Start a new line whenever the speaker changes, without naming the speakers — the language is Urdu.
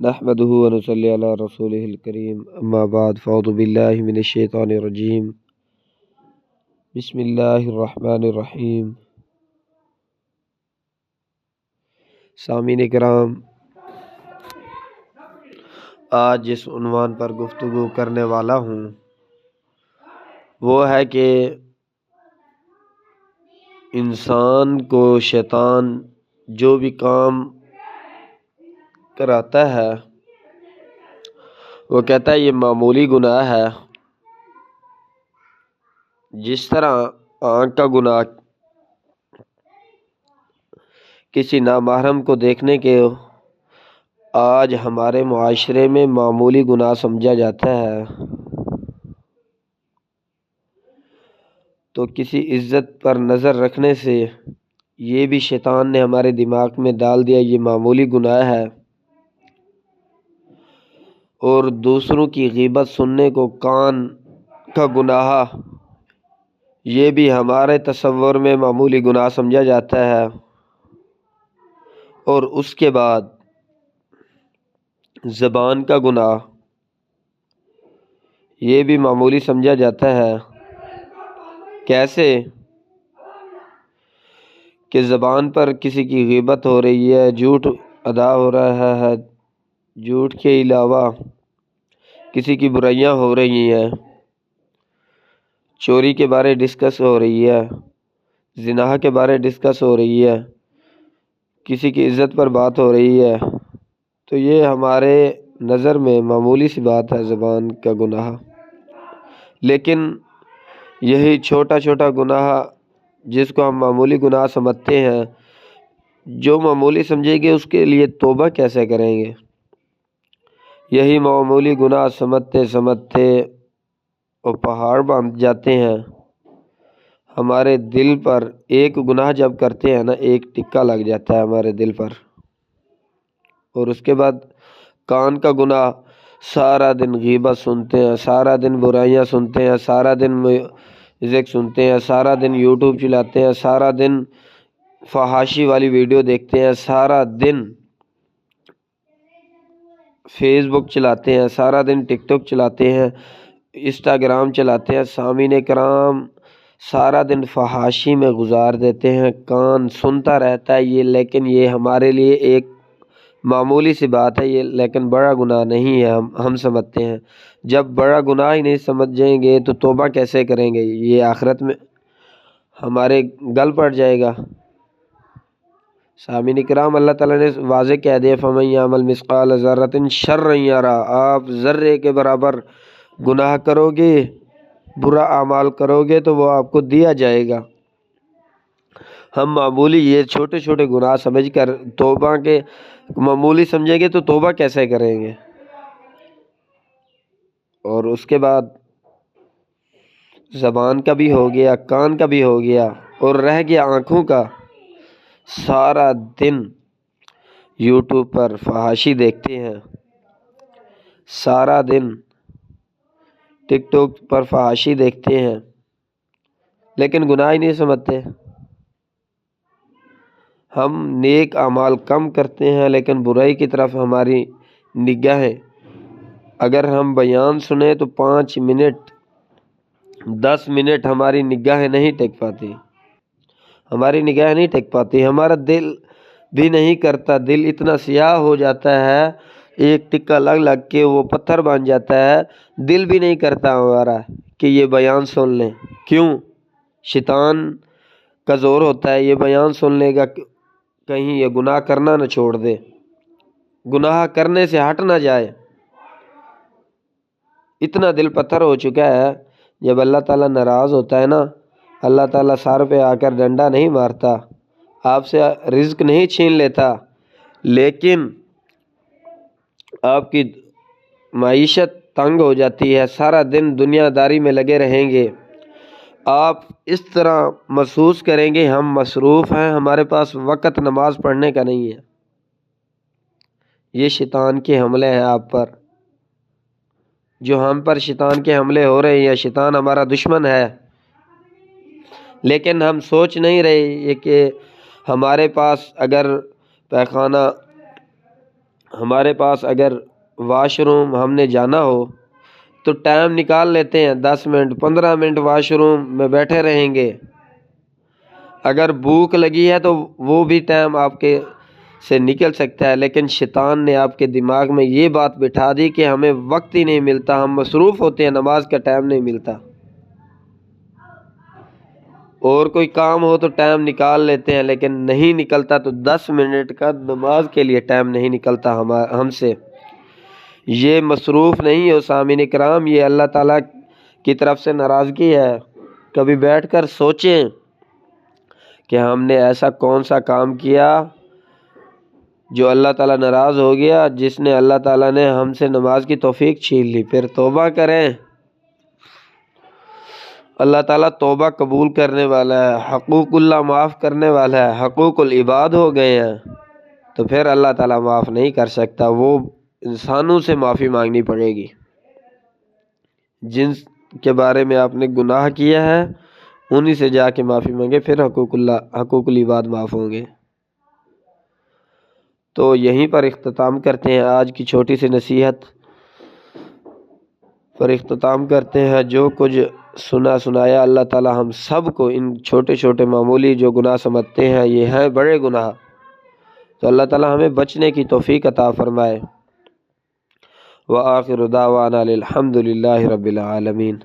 نحمده ونصلي على رسوله الكريم اما بعد فاعوذ بالله من الشیطان الرجیم بسم اللہ الرحمن الرحیم۔ سامعین کرام، آج جس عنوان پر گفتگو کرنے والا ہوں وہ ہے کہ انسان کو شیطان جو بھی کام کراتا ہے وہ کہتا ہے یہ معمولی گناہ ہے۔ جس طرح آنکھ کا گناہ کسی نامحرم کو دیکھنے کے آج ہمارے معاشرے میں معمولی گناہ سمجھا جاتا ہے، تو کسی عزت پر نظر رکھنے سے یہ بھی شیطان نے ہمارے دماغ میں ڈال دیا یہ معمولی گناہ ہے، اور دوسروں کی غیبت سننے کو کان کا گناہ یہ بھی ہمارے تصور میں معمولی گناہ سمجھا جاتا ہے، اور اس کے بعد زبان کا گناہ یہ بھی معمولی سمجھا جاتا ہے۔ کیسے کہ زبان پر کسی کی غیبت ہو رہی ہے، جھوٹ ادا ہو رہا ہے، جھوٹ کے علاوہ کسی کی برائیاں ہو رہی ہیں، چوری کے بارے ڈسکس ہو رہی ہے، زنا کے بارے ڈسکس ہو رہی ہے، کسی کی عزت پر بات ہو رہی ہے، تو یہ ہمارے نظر میں معمولی سی بات ہے زبان کا گناہ۔ لیکن یہی چھوٹا چھوٹا گناہ جس کو ہم معمولی گناہ سمجھتے ہیں، جو معمولی سمجھیں گے اس کے لیے توبہ کیسے کریں گے؟ یہی معمولی گناہ سمجھتے سمجھتے وہ پہاڑ باندھ جاتے ہیں۔ ہمارے دل پر ایک گناہ جب کرتے ہیں نا، ایک ٹکا لگ جاتا ہے ہمارے دل پر، اور اس کے بعد کان کا گناہ، سارا دن غیبت سنتے ہیں، سارا دن برائیاں سنتے ہیں، سارا دن میوزک سنتے ہیں، سارا دن یوٹیوب چلاتے ہیں، سارا دن فحاشی والی ویڈیو دیکھتے ہیں، سارا دن فیس بک چلاتے ہیں، سارا دن ٹک ٹاک چلاتے ہیں، انسٹاگرام چلاتے ہیں۔ سامعین کرام، سارا دن فحاشی میں گزار دیتے ہیں، کان سنتا رہتا ہے یہ، لیکن یہ ہمارے لیے ایک معمولی سی بات ہے یہ، لیکن بڑا گناہ نہیں ہے ہم سمجھتے ہیں۔ جب بڑا گناہ ہی نہیں سمجھیں گے تو توبہ کیسے کریں گے؟ یہ آخرت میں ہمارے گل پڑ جائے گا۔ سامعین کرام، اللہ تعالیٰ نے واضح کہہ دیا فَمَن يَعْمَلْ مِثْقَالَ ذَرَّةٍ شَرًّا يَرَهُ، آپ ذرے کے برابر گناہ کرو گے، برا اعمال کرو گے تو وہ آپ کو دیا جائے گا۔ ہم معمولی یہ چھوٹے چھوٹے گناہ سمجھ کر توبہ کے معمولی سمجھیں گے تو توبہ کیسے کریں گے؟ اور اس کے بعد زبان کا بھی ہو گیا، کان کا بھی ہو گیا، اور رہ گیا آنکھوں کا۔ سارا دن یوٹیوب پر فحاشی دیکھتے ہیں، سارا دن ٹک ٹاک پر فحاشی دیکھتے ہیں، لیکن گناہ ہی نہیں سمجھتے۔ ہم نیک اعمال کم کرتے ہیں لیکن برائی کی طرف ہماری نگاہیں، اگر ہم بیان سنیں تو 5 منٹ 10 منٹ ہماری نگاہیں نہیں ٹک پاتی، ہماری نگاہیں نہیں ٹک پاتی، ہمارا دل بھی نہیں کرتا، دل اتنا سیاہ ہو جاتا ہے، ایک ٹکا لگ لگ کے وہ پتھر بن جاتا ہے، دل بھی نہیں کرتا ہمارا کہ یہ بیان سن لیں۔ کیوں؟ شیطان کا زور ہوتا ہے، یہ بیان سن لے گا کہیں یہ گناہ کرنا نہ چھوڑ دے، گناہ کرنے سے ہٹ نہ جائے۔ اتنا دل پتھر ہو چکا ہے، جب اللہ تعالیٰ ناراض ہوتا ہے نا، اللہ تعالیٰ سر پہ آ کر ڈنڈا نہیں مارتا، آپ سے رزق نہیں چھین لیتا، لیکن آپ کی معیشت تنگ ہو جاتی ہے، سارا دن دنیا داری میں لگے رہیں گے، آپ اس طرح محسوس کریں گے ہم مصروف ہیں، ہمارے پاس وقت نماز پڑھنے کا نہیں ہے۔ یہ شیطان کے حملے ہیں آپ پر، جو ہم پر شیطان کے حملے ہو رہے ہیں۔ شیطان ہمارا دشمن ہے، لیکن ہم سوچ نہیں رہے کہ ہمارے پاس اگر پیخانہ ہمارے پاس اگر واش روم ہم نے جانا ہو تو ٹائم نکال لیتے ہیں، 10 منٹ 15 منٹ واش روم میں بیٹھے رہیں گے۔ اگر بھوک لگی ہے تو وہ بھی ٹائم آپ کے سے نکل سکتا ہے، لیکن شیطان نے آپ کے دماغ میں یہ بات بٹھا دی کہ ہمیں وقت ہی نہیں ملتا، ہم مصروف ہوتے ہیں، نماز کا ٹائم نہیں ملتا۔ اور کوئی کام ہو تو ٹائم نکال لیتے ہیں، لیکن نہیں نکلتا، تو 10 منٹ کا نماز کے لیے ٹائم نہیں نکلتا ہم سے۔ یہ مصروف نہیں ہو سامعین کرام، یہ اللہ تعالیٰ کی طرف سے ناراضگی ہے۔ کبھی بیٹھ کر سوچیں کہ ہم نے ایسا کون سا کام کیا جو اللہ تعالیٰ ناراض ہو گیا، جس نے اللہ تعالیٰ نے ہم سے نماز کی توفیق چھین لی۔ پھر توبہ کریں، اللہ تعالیٰ توبہ قبول کرنے والا ہے، حقوق اللہ معاف کرنے والا ہے۔ حقوق العباد ہو گئے ہیں تو پھر اللہ تعالیٰ معاف نہیں کر سکتا، وہ انسانوں سے معافی مانگنی پڑے گی۔ جن کے بارے میں آپ نے گناہ کیا ہے انہی سے جا کے معافی مانگے، پھر حقوق العباد معاف ہوں گے۔ تو یہیں پر اختتام کرتے ہیں، آج کی چھوٹی سی نصیحت پر اختتام کرتے ہیں۔ جو کچھ سنایا اللہ تعالیٰ ہم سب کو ان چھوٹے چھوٹے معمولی جو گناہ سمجھتے ہیں یہ ہیں بڑے گناہ، تو اللہ تعالیٰ ہمیں بچنے کی توفیق عطا فرمائے۔ وآخر دعوانا الحمد للہ رب العالمین۔